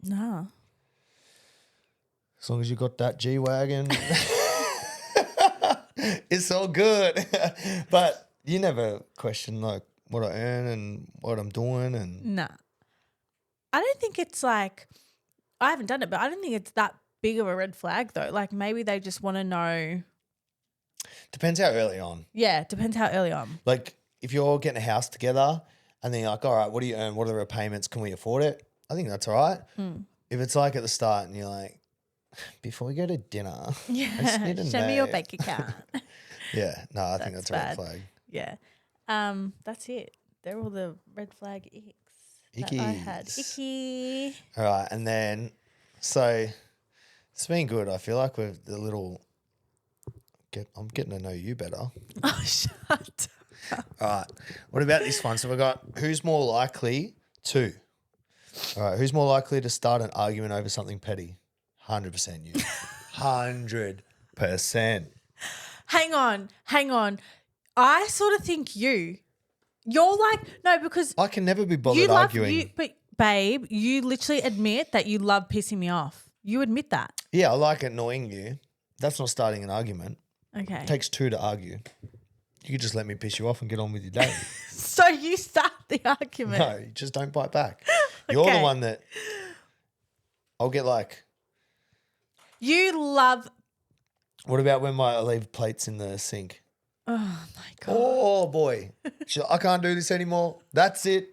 No. As long as you got that G-Wagon, it's all good. But you never question like what I earn and what I'm doing. And No. I don't think it's like, I haven't done it, but I don't think it's that big of a red flag though. Like maybe they just want to know. depends how early on. Yeah, depends how early on. Like if you're getting a house together and then you're like, all right, what do you earn? What are the repayments? Can we afford it? I think that's all right. If it's like at the start and you're like, before we go to dinner, I just Yeah. need to Show me your know. bank account. Yeah, no, I think that's a red bad. flag. Yeah. That's it. They're all the red flag icks that I had. Ickies. Icky. All right, and then so it's been good. I feel like we're a little I'm getting to know you better. Oh, shut. All right. What about this one? So we got who's more likely to. All right. Who's more likely to start an argument over something petty? 100% you. 100%. Hang on. I sort of think you're like, no, because I can never be bothered you love arguing. you, but babe, you literally admit that you love pissing me off. You admit that. Yeah, I like annoying you. That's not starting an argument. Okay. It takes two to argue. You could just let me piss you off and get on with your day. So you start the argument. No, you just don't bite back. You're the Okay. one that I'll get like, You love. what about when I leave plates in the sink? Oh my God. Oh boy. I can't do this anymore. That's it.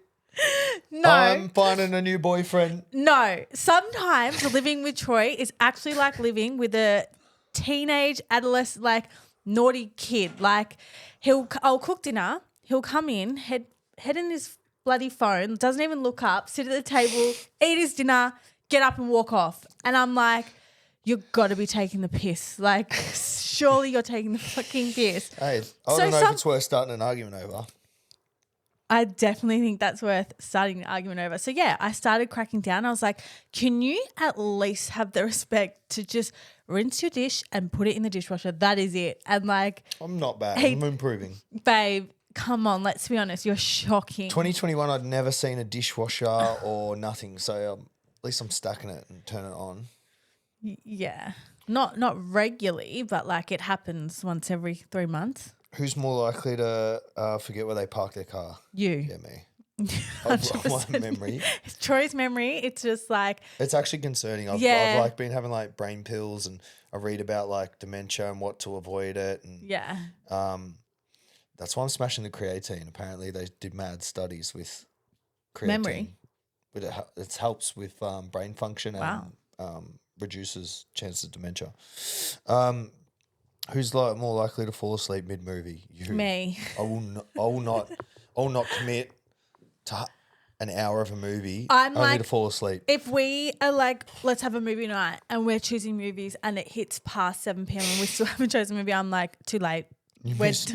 No. I'm finding a new boyfriend. No. Sometimes living with Troy is actually like living with a teenage, adolescent, like naughty kid. Like I'll cook dinner. He'll come in, head in his bloody phone, doesn't even look up, sit at the table, eat his dinner, get up and walk off. And I'm like, you've got to be taking the piss. Like, surely you're taking the fucking piss. Hey, I So don't know if it's worth starting an argument over. I definitely think that's worth starting an argument over. So, yeah, I started cracking down. I was like, can you at least have the respect to just rinse your dish and put it in the dishwasher? That is it. And like, I'm not bad. Hey- I'm improving. babe, come on, let's be honest. You're shocking. 2021, I'd never seen a dishwasher or nothing. So at least I'm stacking it and turn it on. Yeah. Not regularly, but like it happens once every 3 months. Who's more likely to forget where they park their car? You. Yeah, me. I've lost my 100%. memory. It's Troy's memory. It's just like, It's actually concerning. I've Yeah. like been having like brain pills and I read about like dementia and what to avoid it. And yeah. that's why I'm smashing the creatine. Apparently they did mad studies with creatine. Memory? It helps with brain function and Wow. Reduces chances of dementia. Who's like more likely to fall asleep mid-movie? You. Me. I will not commit to an hour of a movie I'm only like- to fall asleep. If we are like, let's have a movie night and we're choosing movies and it hits past 7 p.m. and we still haven't chosen a movie, I'm like, too late. You've missed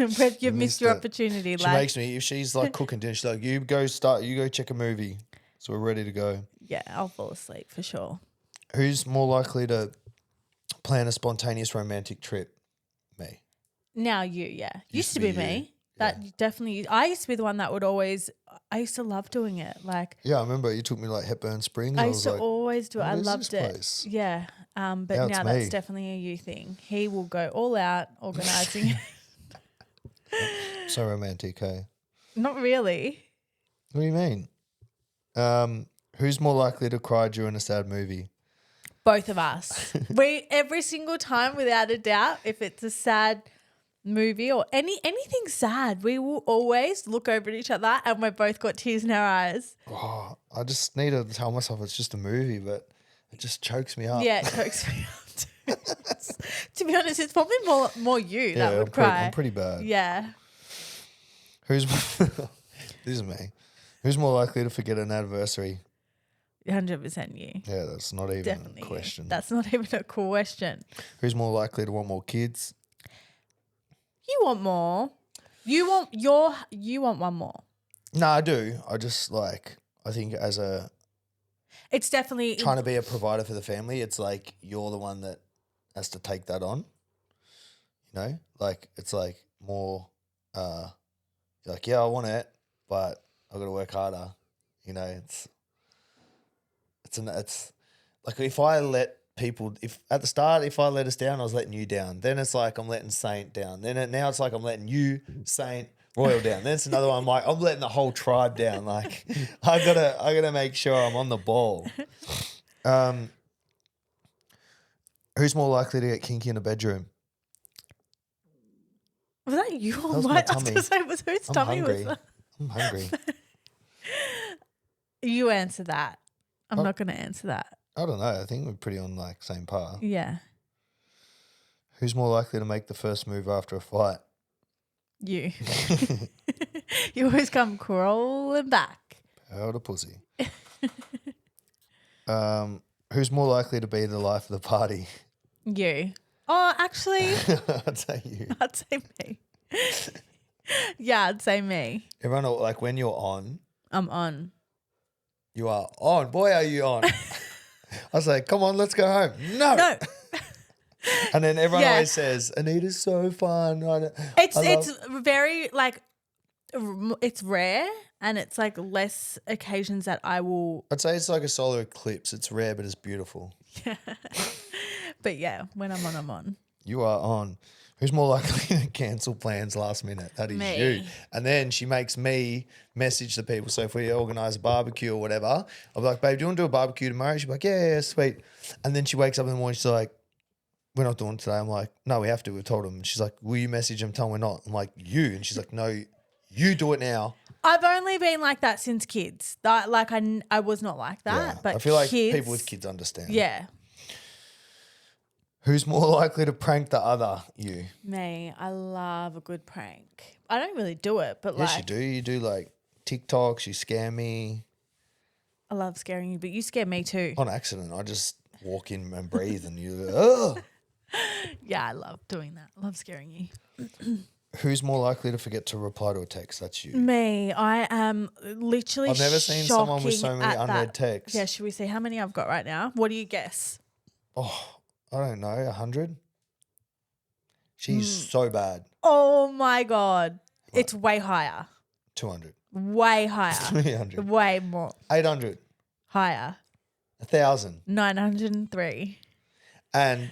your it. opportunity. She Like, makes me, if she's like cooking dinner, she's like, you go check a movie. So we're ready to go. yeah, I'll fall asleep for sure. Who's more likely to plan a spontaneous romantic trip? Me. Now you, yeah. Used to be you. me. That definitely, I used to be the one that would always, I used to love doing it. Like, Yeah, I remember you took me like Hepburn Springs. I I used was to like, always do it. I "What is loved this it. place?" Yeah. But Now it's now that's me. definitely a you thing. He will go all out organising. So romantic, hey? Not really. What do you mean? Who's more likely to cry during a sad movie? Both of us. We every single time, without a doubt, if it's a sad movie or anything sad, we will always look over at each other and we've both got tears in our eyes. Oh, I just need to tell myself it's just a movie, but it just chokes me up. Yeah, it chokes me up too. To be honest, it's probably more you that would I'm cry. I'm pretty bad. Yeah. Who's this is me? Who's more likely to forget an anniversary? 100% you. Yeah, that's not even Definitely a question. you. That's not even a question. Who's more likely to want more kids? You want more. You want one more. No, I do. I just like I think as a It's definitely trying to be a provider for the family, it's like you're the one that has to take that on. You know? Like it's like more you're like, yeah, I want it, but I've got to work harder. You know, it's like if I let people, if at the start, if I let us down, I was letting you down. Then it's like I'm letting Saint down. Now it's like I'm letting you, Saint, Royal down. Then it's another one. I'm like I'm letting the whole tribe down. Like I gotta make sure I'm on the ball. Who's more likely to get kinky in a bedroom? Was that you or was my what? I was tummy. going to say, was whose I'm tummy hungry. was that? I'm hungry. You answer that. I'm not going to answer that. I don't know. I think we're pretty on like same par. Yeah. Who's more likely to make the first move after a fight? You. You always come crawling back. Out of pussy. Who's more likely to be the life of the party? You. Oh, actually, I'd say you. I'd say me. Yeah, I'd say me. Everyone, like when you're on, I'm on. you are on. Boy, are you on. I was like, come on, let's go home. No. And then everyone Yeah. always says, Anita's so fun. It's very like it's rare, and it's like less occasions that I will. I'd say it's like a solar eclipse. It's rare, but it's beautiful. But yeah, when I'm on, I'm on. You are on. Who's more likely to cancel plans last minute? That is Me. you. And then she makes me message the people. So if we organise a barbecue or whatever, I'll be like, babe, do you want to do a barbecue tomorrow? She'll be like, yeah, sweet. And then she wakes up in the morning, she's like, we're not doing it today. I'm like, no, we have to. We told them. And she's like, will you message them, tell them we're not? I'm like, you. And she's like, no, you do it now. I've only been like that since kids. Like I was not like that. Yeah. But I feel like kids, people with kids understand. Yeah. Who's more likely to prank the other? You. Me. I love a good prank. I don't really do it, but Yes, like you do. You do like TikToks. You scare me. I love scaring you, but you scare me too. On accident. I just walk in and breathe and you oh. Yeah, I love doing that. I love scaring you. Who's more likely to forget to reply to a text? That's you. Me. I am literally I've never seen someone with so shocking many at unread that. texts. Yeah, should we see how many I've got right now? What do you guess? Oh, I don't know, 100? She's so bad. Oh my God. It's way higher. 200. Way higher. 300. Way more. 800. Higher. 1,000. 903. And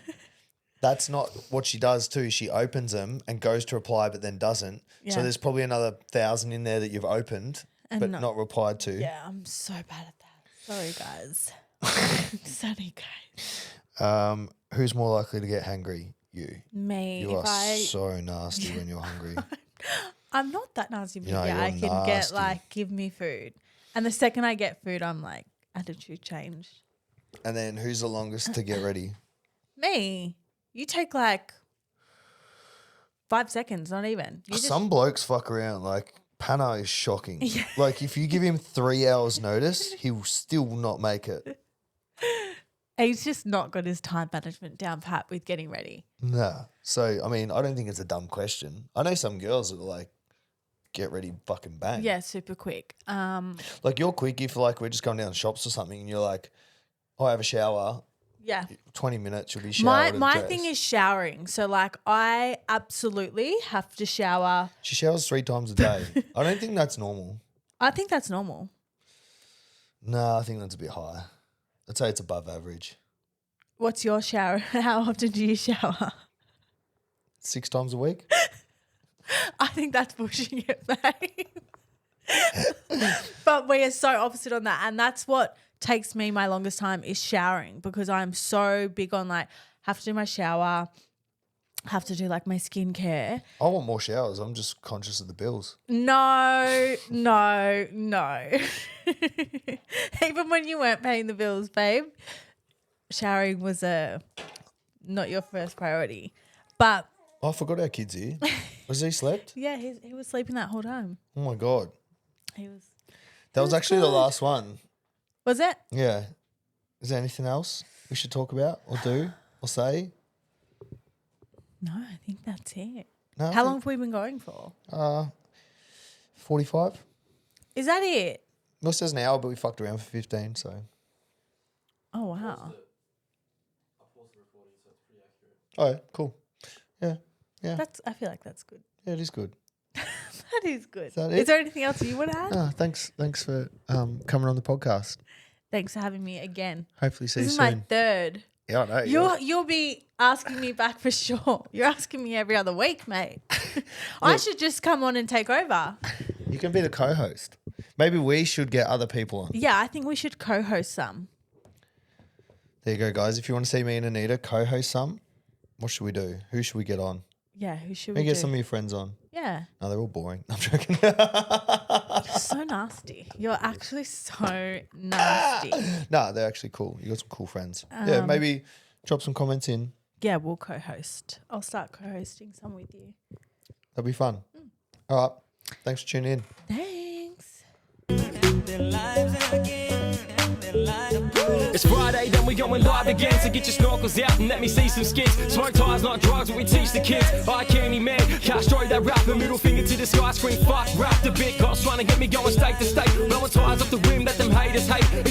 that's not what she does too. She opens them and goes to reply but then doesn't. Yeah. So there's probably another 1,000 in there that you've opened And but not replied to. Yeah, I'm so bad at that. Sorry, guys. Sorry, guys. Who's more likely to get hangry? You. Me. You are so nasty when you're hungry. I'm not that nasty, but No, yeah, I you're can get nasty. like, give me food. And the second I get food, I'm like, attitude change. And then who's the longest to get ready? Me. You take like 5 seconds, not even. You just, Some blokes fuck around. Like, Panna is shocking. Like, if you give him 3 hours notice, he will still not make it. he's just not got his time management down pat with getting ready. Nah. So, I mean, I don't think it's a dumb question. I know some girls that are like, get ready, fucking bang. Yeah, super quick. Like, you're quick if, like, we're just going down shops or something and you're like, oh, I have a shower. Yeah. 20 minutes, you'll be showered and My dressed. thing is showering. So like I absolutely have to shower. She showers 3 times a day. I don't think that's normal. I think that's normal. No, I think that's a bit high. I'd say it's above average. What's your shower? How often do you shower? 6 times a week? I think that's pushing it, mate. But we are so opposite on that. And that's what takes me my longest time is showering, because I'm so big on like have to do my shower, have to do like my skincare. I want more showers. I'm just conscious of the bills. No. Even when you weren't paying the bills, babe, showering was not your first priority. But Oh, I forgot our kid's here. Was he slept? yeah, he was sleeping that whole time. Oh my God. He was. That was actually the last one. Was it? Yeah. Is there anything else we should talk about or do or say? No, I think that's it. No. How long have we been going for? 45. Is that it? Well, it says an hour, but we fucked around for 15, so. Oh, wow. Oh, yeah, cool. Yeah. Yeah. I feel like that's good. Yeah, it is good. That is good. that Is it? there anything else you want to add? Oh, thanks for coming on the podcast. Thanks for having me again. Hopefully see you This is soon. my third. Yeah, I know. You'll be asking me back for sure. You're asking me every other week, mate. I should just come on and take over. You can be the co-host. Maybe we should get other people on. Yeah, I think we should co-host some. There you go, guys. If you want to see me and Anita co-host some, what should we do? Who should we get on? Yeah, who should Maybe we get do? some of your friends on. Yeah. No, they're all boring. I'm joking. So nasty. You're actually so nasty. Nah, they're actually cool. You got some cool friends. Yeah, maybe drop some comments in. Yeah, we'll co-host. I'll start co-hosting some with you. That'll be fun. All right. Thanks for tuning in. Thanks. Their lives again. It's Friday, then we going live again. So get your snorkels out and let me see some skins. Smoke tires, not drugs, what we teach the kids. I candy man, Castro that rapper. Middle finger to the sky, scream fuck, rap the bit. Cops trying to get me going state to state. Blowing tires off the rim that them haters hate.